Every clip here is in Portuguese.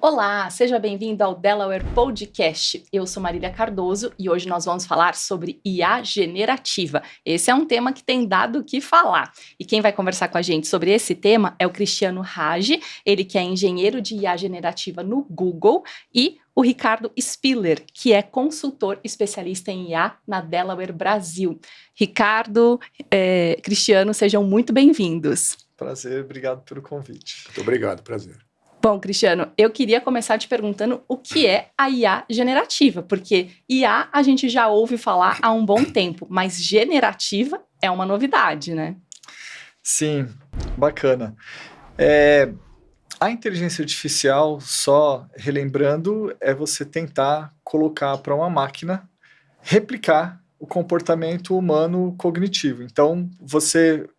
Olá, seja bem-vindo ao Delaware Podcast. Eu sou Marília Cardoso e hoje nós vamos falar sobre IA generativa. Esse é um tema que tem dado o que falar. E quem vai conversar com a gente sobre esse tema é o Cristiano Rage, ele que é engenheiro de IA generativa no Google, e o Ricardo Spiller, que é consultor especialista em IA na Delaware Brasil. Ricardo, Cristiano, sejam muito bem-vindos. Prazer, obrigado pelo convite. Muito obrigado, prazer. Bom, Cristiano, eu queria começar te perguntando o que é a IA generativa, porque IA a gente já ouve falar há um bom tempo, mas generativa é uma novidade, né? Sim, bacana. A inteligência artificial, só relembrando, é você tentar colocar para uma máquina replicar o comportamento humano cognitivo. Então, você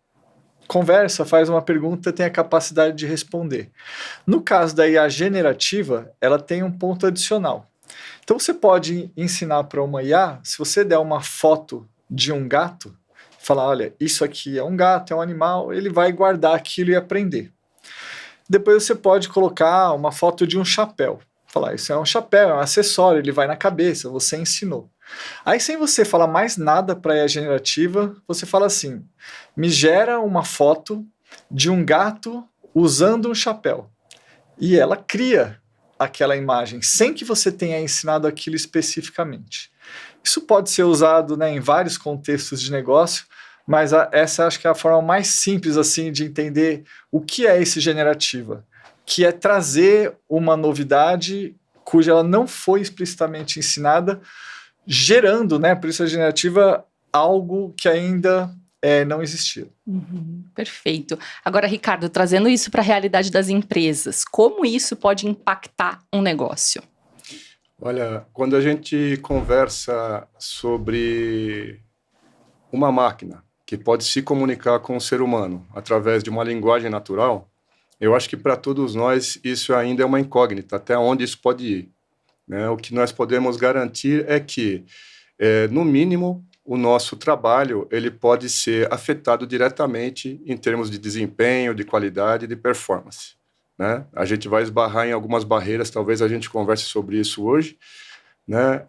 conversa, faz uma pergunta, tem a capacidade de responder. No caso da IA generativa, ela tem um ponto adicional. Então você pode ensinar para uma IA, se você der uma foto de um gato, falar, olha, isso aqui é um gato, é um animal, ele vai guardar aquilo e aprender. Depois você pode colocar uma foto de um chapéu. Falar, isso é um chapéu, é um acessório, ele vai na cabeça, você ensinou. Aí, sem você falar mais nada para a IA generativa, você fala assim, me gera uma foto de um gato usando um chapéu. E ela cria aquela imagem, sem que você tenha ensinado aquilo especificamente. Isso pode ser usado, né, em vários contextos de negócio, mas essa acho que é a forma mais simples assim, de entender o que é esse generativa, que é trazer uma novidade cuja ela não foi explicitamente ensinada, gerando, né, por isso a generativa, algo que ainda não existia. Perfeito. Agora, Ricardo, trazendo isso para a realidade das empresas, como isso pode impactar um negócio? Olha, quando a gente conversa sobre uma máquina que pode se comunicar com o ser humano através de uma linguagem natural, eu acho que para todos nós isso ainda é uma incógnita, até onde isso pode ir. Né? O que nós podemos garantir é que, no mínimo, o nosso trabalho ele pode ser afetado diretamente em termos de desempenho, de qualidade e de performance. Né? A gente vai esbarrar em algumas barreiras, talvez a gente converse sobre isso hoje, né?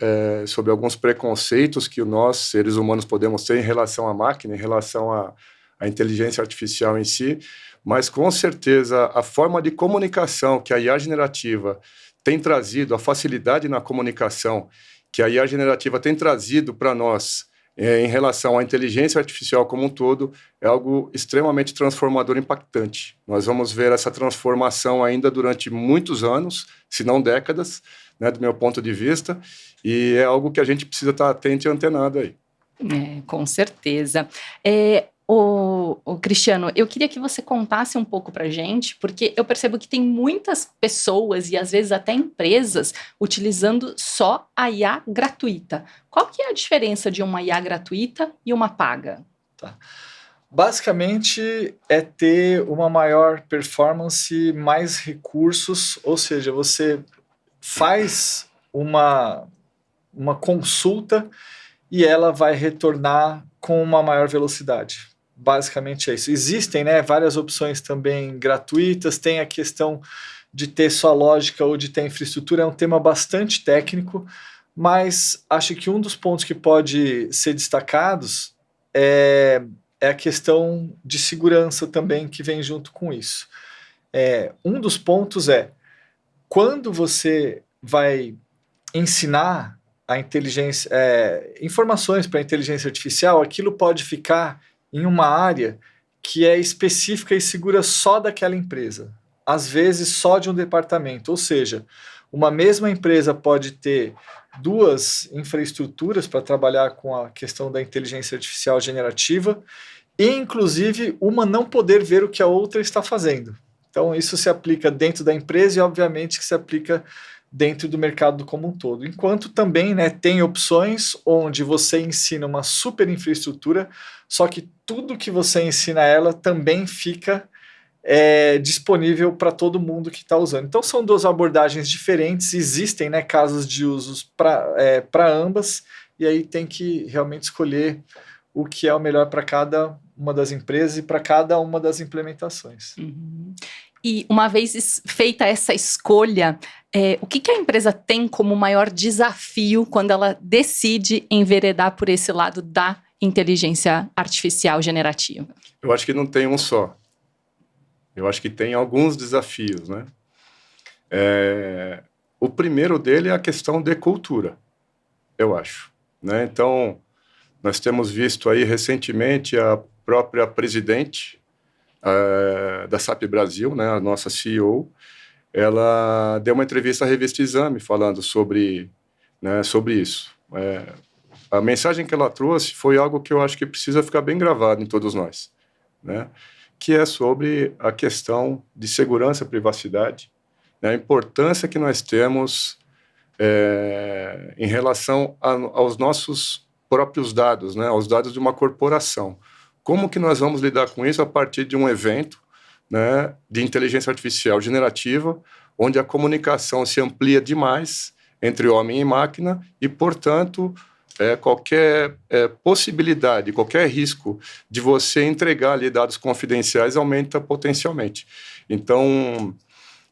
Sobre alguns preconceitos que nós, seres humanos, podemos ter em relação à máquina, em relação à inteligência artificial em si, mas com certeza a forma de comunicação que a IA generativa tem trazido, a facilidade na comunicação que a IA generativa tem trazido para nós em relação à inteligência artificial como um todo, é algo extremamente transformador e impactante. Nós vamos ver essa transformação ainda durante muitos anos, se não décadas, né, do meu ponto de vista, e é algo que a gente precisa estar atento e antenado aí. Com certeza. O Cristiano, eu queria que você contasse um pouco pra gente, porque eu percebo que tem muitas pessoas e às vezes até empresas utilizando só a IA gratuita. Qual que é a diferença de uma IA gratuita e uma paga? Tá. Basicamente é ter uma maior performance, mais recursos, ou seja, você faz uma consulta e ela vai retornar com uma maior velocidade. Basicamente é isso. Existem, né, várias opções também gratuitas, tem a questão de ter só lógica ou de ter infraestrutura, é um tema bastante técnico, mas acho que um dos pontos que pode ser destacados é a questão de segurança também que vem junto com isso. Um dos pontos quando você vai ensinar a inteligência, informações para a inteligência artificial, aquilo pode ficar em uma área que é específica e segura só daquela empresa, às vezes só de um departamento, ou seja, uma mesma empresa pode ter duas infraestruturas para trabalhar com a questão da inteligência artificial generativa e, inclusive, uma não poder ver o que a outra está fazendo. Então, isso se aplica dentro da empresa e, obviamente, que se aplica dentro do mercado como um todo. Enquanto também, né, tem opções onde você ensina uma super infraestrutura, só que tudo que você ensina ela também fica disponível para todo mundo que está usando. Então são duas abordagens diferentes, existem, né, casos de usos para ambas, e aí tem que realmente escolher o que é o melhor para cada uma das empresas e para cada uma das implementações. E uma vez feita essa escolha, O que a empresa tem como maior desafio quando ela decide enveredar por esse lado da inteligência artificial generativa? Eu acho que não tem um só. Eu acho que tem alguns desafios, né? O primeiro dele é a questão de cultura, eu acho, né? Então, nós temos visto aí recentemente a própria presidente da SAP Brasil, né, a nossa CEO, ela deu uma entrevista à revista Exame falando sobre, né, sobre isso. A mensagem que ela trouxe foi algo que eu acho que precisa ficar bem gravado em todos nós, né, que é sobre a questão de segurança e privacidade, né, a importância que nós temos em relação aos nossos próprios dados, né, aos dados de uma corporação. Como que nós vamos lidar com isso a partir de um evento, né, de inteligência artificial generativa, onde a comunicação se amplia demais entre homem e máquina e, portanto, qualquer possibilidade, qualquer risco de você entregar ali dados confidenciais aumenta potencialmente. Então,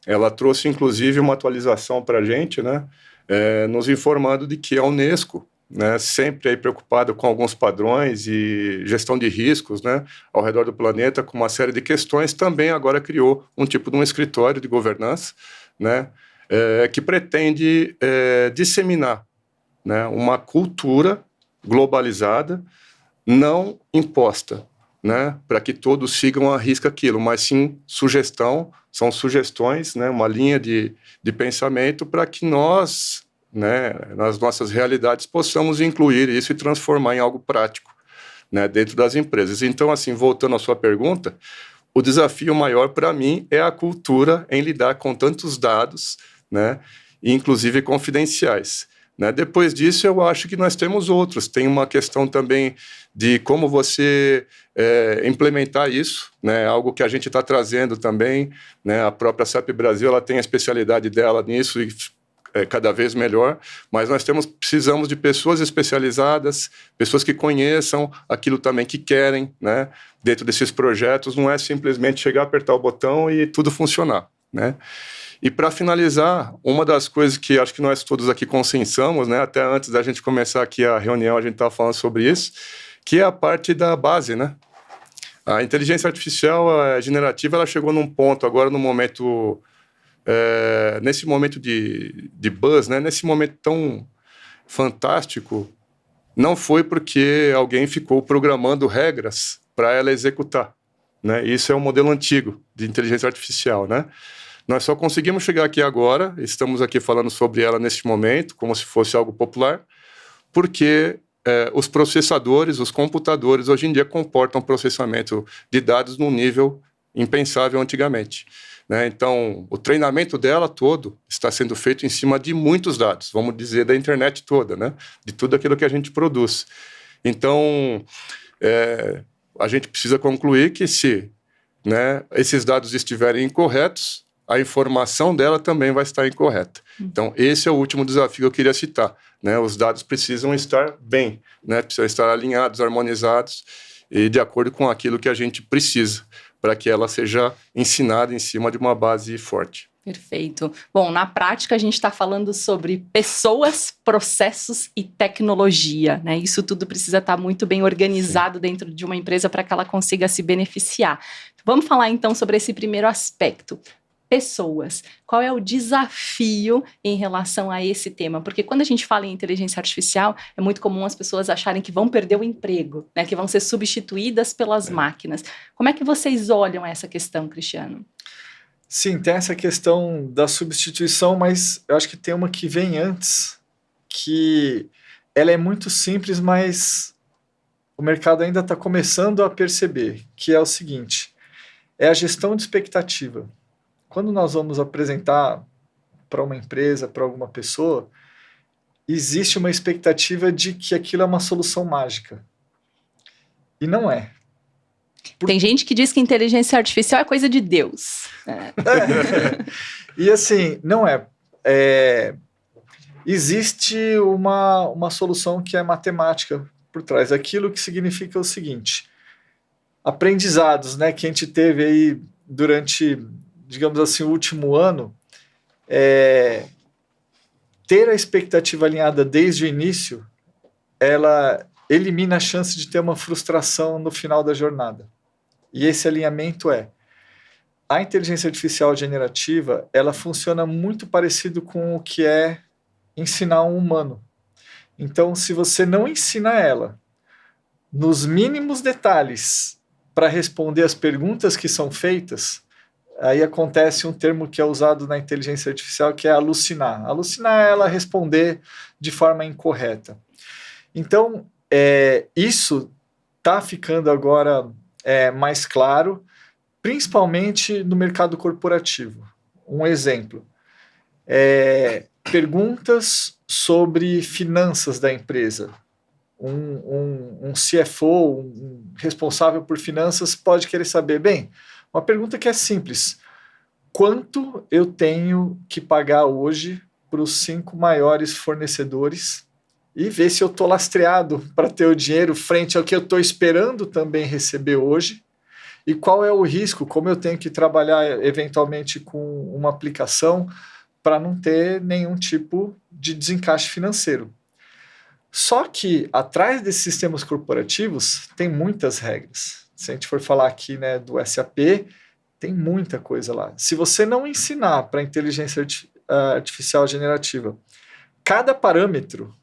ela trouxe, inclusive, uma atualização para a gente, né, nos informando de que a Unesco, né, sempre aí preocupada com alguns padrões e gestão de riscos, né, ao redor do planeta, com uma série de questões, também agora criou um tipo de um escritório de governança, né, que pretende disseminar, né, uma cultura globalizada, não imposta, né, para que todos sigam à risca aquilo, mas sim são sugestões, né, uma linha de pensamento para que nós, né, nas nossas realidades, possamos incluir isso e transformar em algo prático, né, dentro das empresas. Então, assim, voltando à sua pergunta, o desafio maior para mim é a cultura em lidar com tantos dados, né, inclusive confidenciais. Né? Depois disso, eu acho que nós temos outros. Tem uma questão também de como você implementar isso, né? Algo que a gente está trazendo também, né? A própria SAP Brasil, ela tem a especialidade dela nisso e cada vez melhor, mas nós precisamos de pessoas especializadas, pessoas que conheçam aquilo também que querem, né? Dentro desses projetos, não é simplesmente chegar, apertar o botão e tudo funcionar, né? E para finalizar, uma das coisas que acho que nós todos aqui consensamos, né, até antes da gente começar aqui a reunião, a gente estava falando sobre isso, que é a parte da base, né? A inteligência artificial generativa, ela chegou num ponto agora, no momento, nesse momento de buzz, né, nesse momento tão fantástico, não foi porque alguém ficou programando regras para ela executar, né? Isso é um modelo antigo de inteligência artificial, né? Nós só conseguimos chegar aqui agora, estamos aqui falando sobre ela neste momento, como se fosse algo popular, porque os processadores, os computadores, hoje em dia comportam processamento de dados num nível impensável antigamente, né? Então, o treinamento dela todo está sendo feito em cima de muitos dados, vamos dizer, da internet toda, né? De tudo aquilo que a gente produz. Então, a gente precisa concluir que se, né, esses dados estiverem incorretos, a informação dela também vai estar incorreta. Então, esse é o último desafio que eu queria citar, né? Os dados precisam estar bem, né? Precisam estar alinhados, harmonizados e de acordo com aquilo que a gente precisa para que ela seja ensinada em cima de uma base forte. Perfeito. Bom, na prática a gente está falando sobre pessoas, processos e tecnologia, né? Isso tudo precisa estar muito bem organizado dentro de uma empresa para que ela consiga se beneficiar. Vamos falar então sobre esse primeiro aspecto. Pessoas. Qual é o desafio em relação a esse tema? Porque quando a gente fala em inteligência artificial, é muito comum as pessoas acharem que vão perder o emprego, né? Que vão ser substituídas pelas máquinas. Como é que vocês olham essa questão, Cristiano? Sim, tem essa questão da substituição, mas eu acho que tem uma que vem antes, que ela é muito simples, mas o mercado ainda está começando a perceber, que é o seguinte, é a gestão de expectativa. Quando nós vamos apresentar para uma empresa, para alguma pessoa, existe uma expectativa de que aquilo é uma solução mágica. E não é. Tem gente que diz que inteligência artificial é coisa de Deus. E assim, não é. Existe uma solução que é matemática por trás. Aquilo que significa o seguinte, aprendizados, né, que a gente teve aí durante, digamos assim, o último ano, ter a expectativa alinhada desde o início, ela elimina a chance de ter uma frustração no final da jornada. E esse alinhamento a inteligência artificial generativa, ela funciona muito parecido com o que é ensinar um humano. Então, se você não ensina ela nos mínimos detalhes para responder as perguntas que são feitas, aí acontece um termo que é usado na inteligência artificial, que é alucinar. Alucinar é ela responder de forma incorreta. Então, isso está ficando agora mais claro, principalmente no mercado corporativo. Um exemplo, perguntas sobre finanças da empresa. Um CFO, um responsável por finanças, pode querer saber, bem, uma pergunta que é simples, quanto eu tenho que pagar hoje para os 5 maiores fornecedores e ver se eu estou lastreado para ter o dinheiro frente ao que eu estou esperando também receber hoje, e qual é o risco, como eu tenho que trabalhar eventualmente com uma aplicação para não ter nenhum tipo de desencaixe financeiro. Só que atrás desses sistemas corporativos tem muitas regras. Se a gente for falar aqui, né, do SAP, tem muita coisa lá. Se você não ensinar para a inteligência artificial generativa cada parâmetro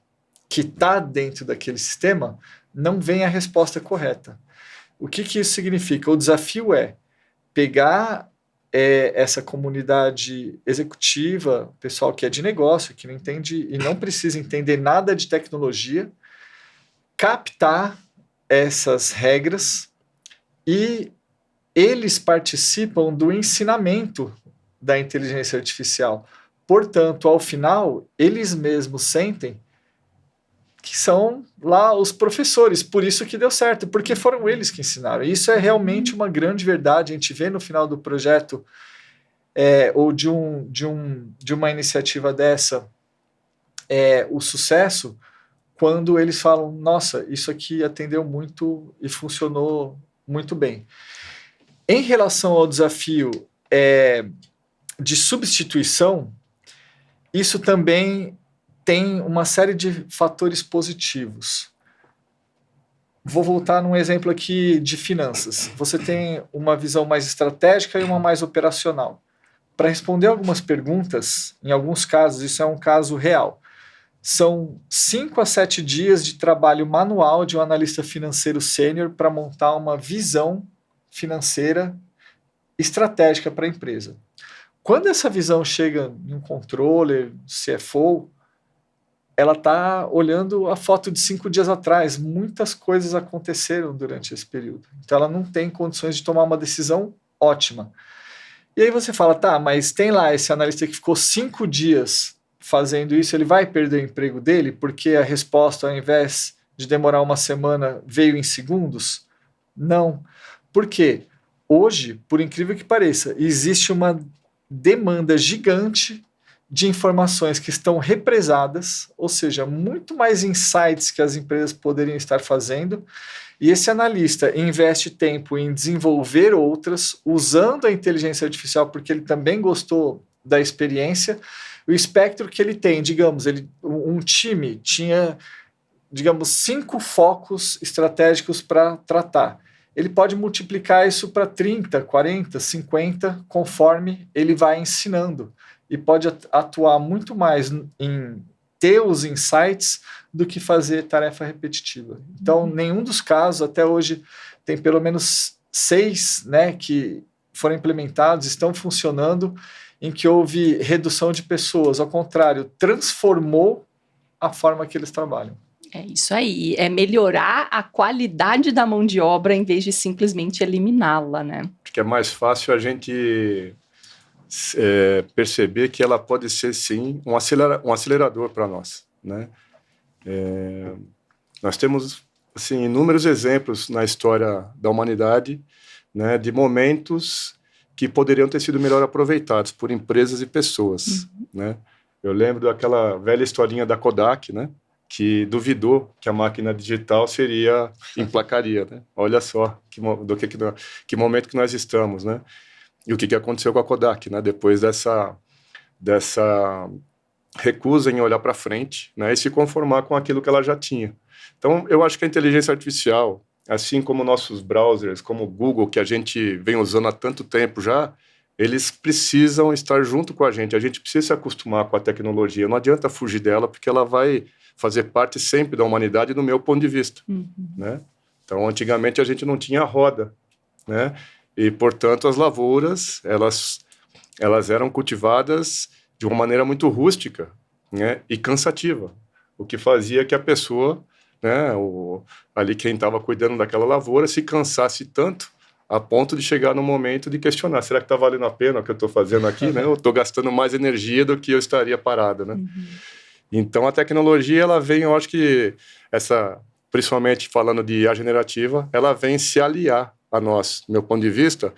que está dentro daquele sistema, não vem a resposta correta. O que isso significa? O desafio é pegar essa comunidade executiva, pessoal que é de negócio, que não entende e não precisa entender nada de tecnologia, captar essas regras e eles participam do ensinamento da inteligência artificial. Portanto, ao final, eles mesmos sentem que são lá os professores, por isso que deu certo, porque foram eles que ensinaram. E isso é realmente uma grande verdade, a gente vê no final do projeto ou de uma iniciativa dessa o sucesso, quando eles falam, nossa, isso aqui atendeu muito e funcionou muito bem. Em relação ao desafio de substituição, isso também tem uma série de fatores positivos. Vou voltar num exemplo aqui de finanças. Você tem uma visão mais estratégica e uma mais operacional. Para responder algumas perguntas, em alguns casos, isso é um caso real. São 5 a 7 dias de trabalho manual de um analista financeiro sênior para montar uma visão financeira estratégica para a empresa. Quando essa visão chega em um controller, CFO, ela está olhando a foto de 5 dias atrás. Muitas coisas aconteceram durante esse período. Então, ela não tem condições de tomar uma decisão ótima. E aí você fala, tá, mas tem lá esse analista que ficou 5 dias fazendo isso, ele vai perder o emprego dele porque a resposta, ao invés de demorar uma semana, veio em segundos? Não. Por quê? Hoje, por incrível que pareça, existe uma demanda gigante de informações que estão represadas, ou seja, muito mais insights que as empresas poderiam estar fazendo, e esse analista investe tempo em desenvolver outras, usando a inteligência artificial, porque ele também gostou da experiência. O espectro que ele tem, digamos, um time tinha, digamos, 5 focos estratégicos para tratar. Ele pode multiplicar isso para 30, 40, 50, conforme ele vai ensinando. E pode atuar muito mais em ter os insights do que fazer tarefa repetitiva. Então, nenhum dos casos, até hoje, tem pelo menos 6, né, que foram implementados, estão funcionando, em que houve redução de pessoas. Ao contrário, transformou a forma que eles trabalham. É isso aí, é melhorar a qualidade da mão de obra em vez de simplesmente eliminá-la, né? Acho que é mais fácil a gente perceber que ela pode ser, sim, um acelerador para nós, né? Nós temos, assim, inúmeros exemplos na história da humanidade, né, de momentos que poderiam ter sido melhor aproveitados por empresas e pessoas, né? Eu lembro daquela velha historinha da Kodak, né, que duvidou que a máquina digital emplacaria, né? Olha só que momento que nós estamos, né? E o que aconteceu com a Kodak, né? Depois dessa recusa em olhar para frente, né, e se conformar com aquilo que ela já tinha. Então, eu acho que a inteligência artificial, assim como nossos browsers, como o Google, que a gente vem usando há tanto tempo já, eles precisam estar junto com a gente precisa se acostumar com a tecnologia, não adianta fugir dela, porque ela vai fazer parte sempre da humanidade, do meu ponto de vista, né? Então, antigamente a gente não tinha roda, né? E, portanto, as lavouras, elas eram cultivadas de uma maneira muito rústica, né? E cansativa, o que fazia que a pessoa, né, ali quem estava cuidando daquela lavoura, se cansasse tanto a ponto de chegar no momento de questionar, será que está valendo a pena o que eu estou fazendo aqui, né? Eu estou gastando mais energia do que eu estaria parado, né? Então, a tecnologia, ela vem, eu acho que principalmente falando de IA generativa, ela vem se aliar a nós, do meu ponto de vista,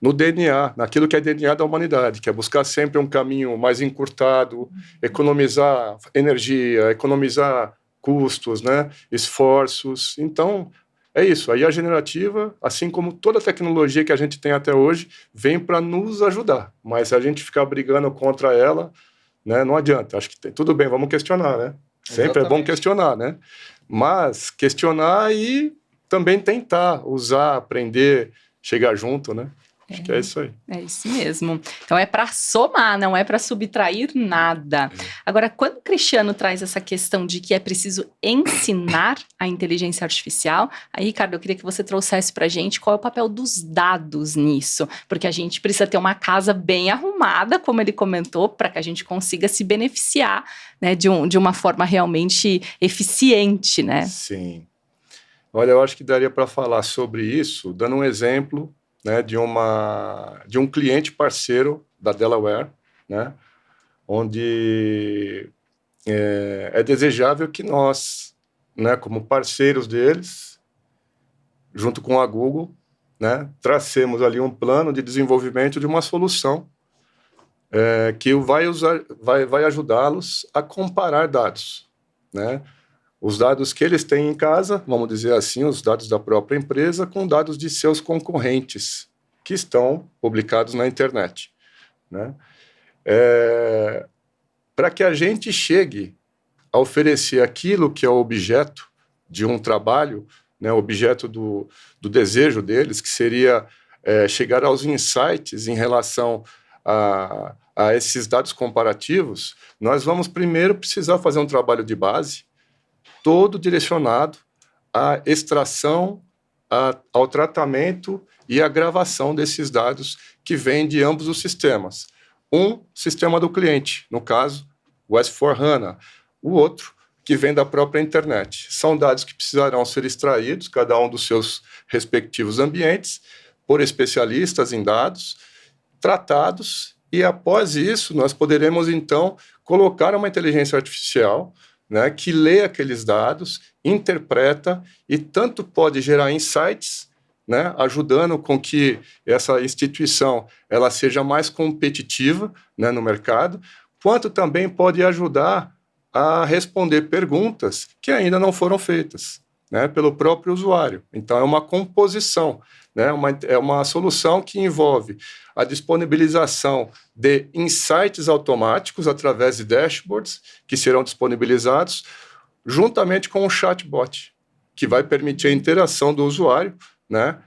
no DNA, naquilo que é DNA da humanidade, que é buscar sempre um caminho mais encurtado, economizar energia, economizar custos, né? Esforços. Então, é isso. A IA generativa, assim como toda a tecnologia que a gente tem até hoje, vem para nos ajudar. Mas se a gente ficar brigando contra ela, né, não adianta. Acho que tudo bem, vamos questionar, né? Sempre é bom questionar, né? Mas questionar e também tentar usar, aprender, chegar junto, né? Acho que é isso aí. É isso mesmo. Então é para somar, não é para subtrair nada. Agora, quando o Cristiano traz essa questão de que é preciso ensinar a inteligência artificial, aí, Ricardo, eu queria que você trouxesse para a gente qual é o papel dos dados nisso, porque a gente precisa ter uma casa bem arrumada, como ele comentou, para que a gente consiga se beneficiar, né, de uma forma realmente eficiente, né? Sim. Olha, eu acho que daria para falar sobre isso, dando um exemplo, né, de um cliente parceiro da Delaware, né, onde é desejável que nós, né, como parceiros deles, junto com a Google, né, tracemos ali um plano de desenvolvimento de uma solução que vai ajudá-los a comparar dados, né, os dados que eles têm em casa, vamos dizer assim, os dados da própria empresa, com dados de seus concorrentes, que estão publicados na internet, né? Para que a gente chegue a oferecer aquilo que é o objeto de um trabalho, né, objeto do desejo deles, que seria chegar aos insights em relação a esses dados comparativos, nós vamos primeiro precisar fazer um trabalho de base, todo direcionado à extração, ao tratamento e à gravação desses dados que vêm de ambos os sistemas. Um sistema do cliente, no caso, o S/4HANA. O outro, que vem da própria internet. São dados que precisarão ser extraídos, cada um dos seus respectivos ambientes, por especialistas em dados, tratados, e após isso nós poderemos, então, colocar uma inteligência artificial, né, que lê aqueles dados, interpreta e tanto pode gerar insights, né, ajudando com que essa instituição ela seja mais competitiva, né, no mercado, quanto também pode ajudar a responder perguntas que ainda não foram feitas, né, pelo próprio usuário. Então, é uma composição, né, é uma solução que envolve a disponibilização de insights automáticos através de dashboards que serão disponibilizados juntamente com o chatbot, que vai permitir a interação do usuário, né,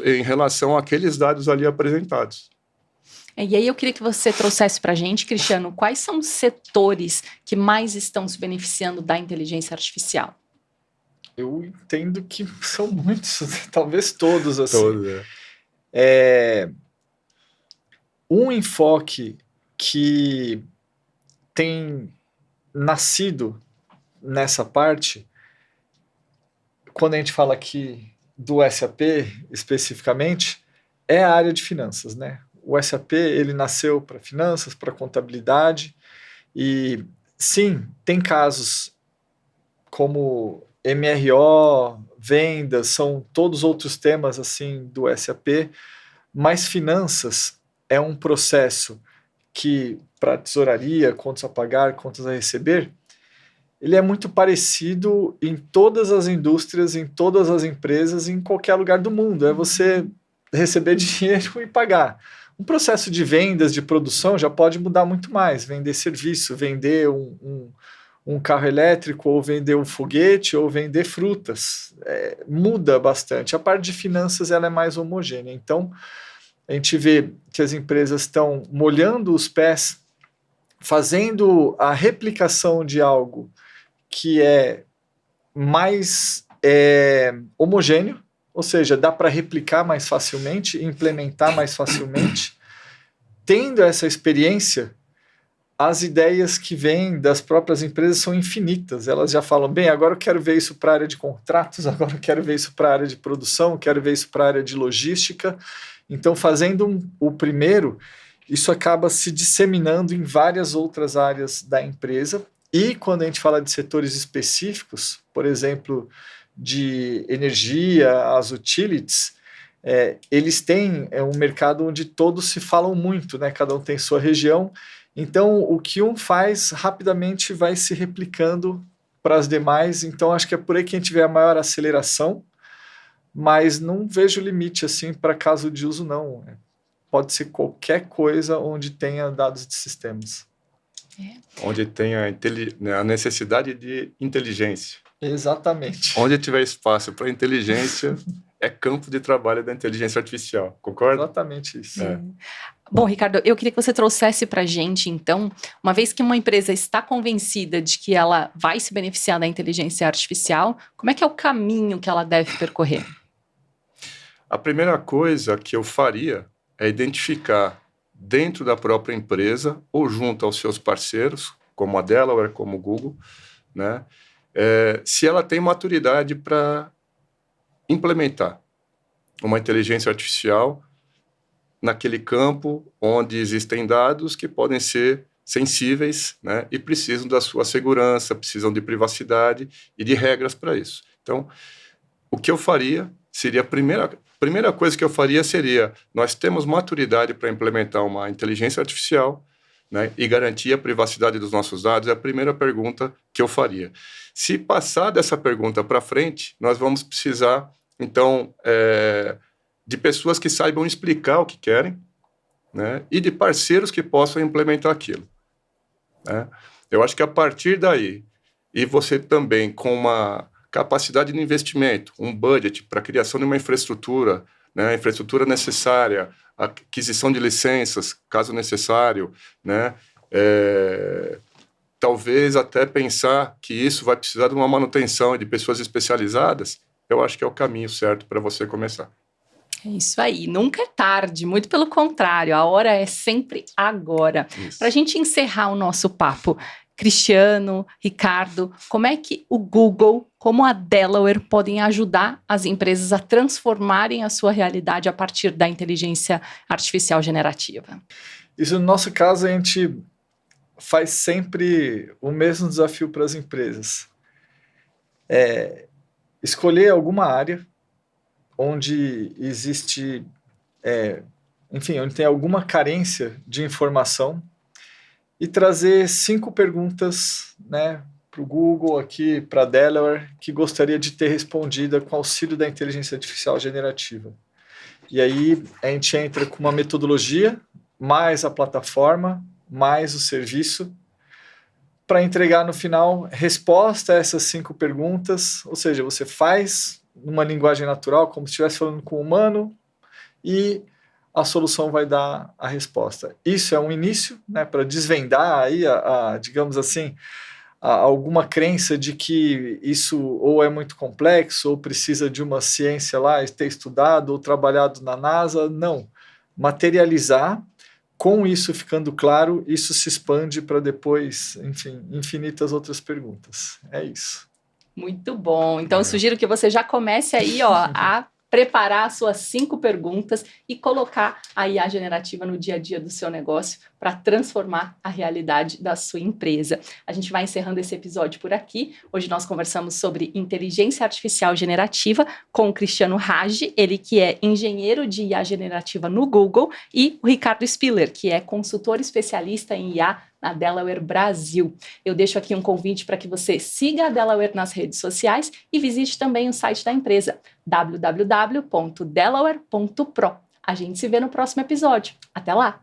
em relação àqueles dados ali apresentados. E aí eu queria que você trouxesse para a gente, Cristiano, quais são os setores que mais estão se beneficiando da inteligência artificial? Eu entendo que são muitos, talvez todos, assim. Todos, Um enfoque que tem nascido nessa parte, quando a gente fala aqui do SAP especificamente, é a área de finanças, né? O SAP, ele nasceu para finanças, para contabilidade, e sim, tem casos como MRO, vendas, são todos outros temas assim do SAP, mas finanças é um processo que, para tesouraria, contas a pagar, contas a receber, ele é muito parecido em todas as indústrias, em todas as empresas, em qualquer lugar do mundo. É você receber dinheiro e pagar. Um processo de vendas, de produção, já pode mudar muito mais. Vender serviço, vender um carro elétrico, ou vender um foguete, ou vender frutas. Muda bastante. A parte de finanças ela é mais homogênea. Então, a gente vê que as empresas estão molhando os pés, fazendo a replicação de algo que é mais homogêneo, ou seja, dá para replicar mais facilmente, implementar mais facilmente. Tendo essa experiência, as ideias que vêm das próprias empresas são infinitas. Elas já falam, bem, agora eu quero ver isso para a área de contratos, agora eu quero ver isso para a área de produção, quero ver isso para a área de logística. Então, fazendo o primeiro, isso acaba se disseminando em várias outras áreas da empresa. E quando a gente fala de setores específicos, por exemplo, de energia, as utilities, eles têm um mercado onde todos se falam muito, né? Cada um tem sua região. Então, o que um faz rapidamente vai se replicando para as demais. Então, acho que é por aí que a gente vê a maior aceleração, mas não vejo limite assim para caso de uso, não. Pode ser qualquer coisa onde tenha dados de sistemas. Onde tenha a necessidade de inteligência. Exatamente. Onde tiver espaço para inteligência, é campo de trabalho da inteligência artificial, concorda? Exatamente isso. Bom, Ricardo, eu queria que você trouxesse para a gente, então, uma vez que uma empresa está convencida de que ela vai se beneficiar da inteligência artificial, como é que é o caminho que ela deve percorrer? A primeira coisa que eu faria é identificar dentro da própria empresa ou junto aos seus parceiros, como a Delaware, como o Google, né, se ela tem maturidade para implementar uma inteligência artificial naquele campo onde existem dados que podem ser sensíveis, né, e precisam da sua segurança, precisam de privacidade e de regras para isso. Então, o que eu faria seria a primeira coisa que eu faria seria, nós temos maturidade para implementar uma inteligência artificial, né, e garantir a privacidade dos nossos dados, é a primeira pergunta que eu faria. Se passar dessa pergunta para frente, nós vamos precisar, então, de pessoas que saibam explicar o que querem, né, e de parceiros que possam implementar aquilo. Né? Eu acho que a partir daí, e você também com uma capacidade de investimento, um budget para a criação de uma infraestrutura, né, a infraestrutura necessária, a aquisição de licenças, caso necessário, né, talvez até pensar que isso vai precisar de uma manutenção e de pessoas especializadas, eu acho que é o caminho certo para você começar. É isso aí, nunca é tarde, muito pelo contrário, a hora é sempre agora. Para a gente encerrar o nosso papo, Cristiano, Ricardo, como é que o Google, como a Delaware, podem ajudar as empresas a transformarem a sua realidade a partir da inteligência artificial generativa? Isso, no nosso caso, a gente faz sempre o mesmo desafio para as empresas. Escolher alguma área onde existe, onde tem alguma carência de informação e trazer 5 perguntas, né, para o Google, aqui para a Delaware, que gostaria de ter respondida com auxílio da inteligência artificial generativa. E aí a gente entra com uma metodologia, mais a plataforma, mais o serviço, para entregar no final resposta a essas 5 perguntas, ou seja, você faz numa linguagem natural, como se estivesse falando com um humano, e a solução vai dar a resposta. Isso é um início, né, para desvendar aí digamos assim, alguma crença de que isso ou é muito complexo, ou precisa de uma ciência lá, ter estudado ou trabalhado na NASA. Não. Materializar, com isso ficando claro, isso se expande para depois, enfim, infinitas outras perguntas. É isso. Muito bom. Então, eu sugiro que você já comece aí, a preparar as suas 5 perguntas e colocar a IA generativa no dia a dia do seu negócio para transformar a realidade da sua empresa. A gente vai encerrando esse episódio por aqui. Hoje nós conversamos sobre inteligência artificial generativa com o Cristiano Raggi, ele que é engenheiro de IA generativa no Google, e o Ricardo Spiller, que é consultor especialista em IA na Delaware Brasil. Eu deixo aqui um convite para que você siga a Delaware nas redes sociais e visite também o site da empresa, www.delaware.pro. A gente se vê no próximo episódio. Até lá!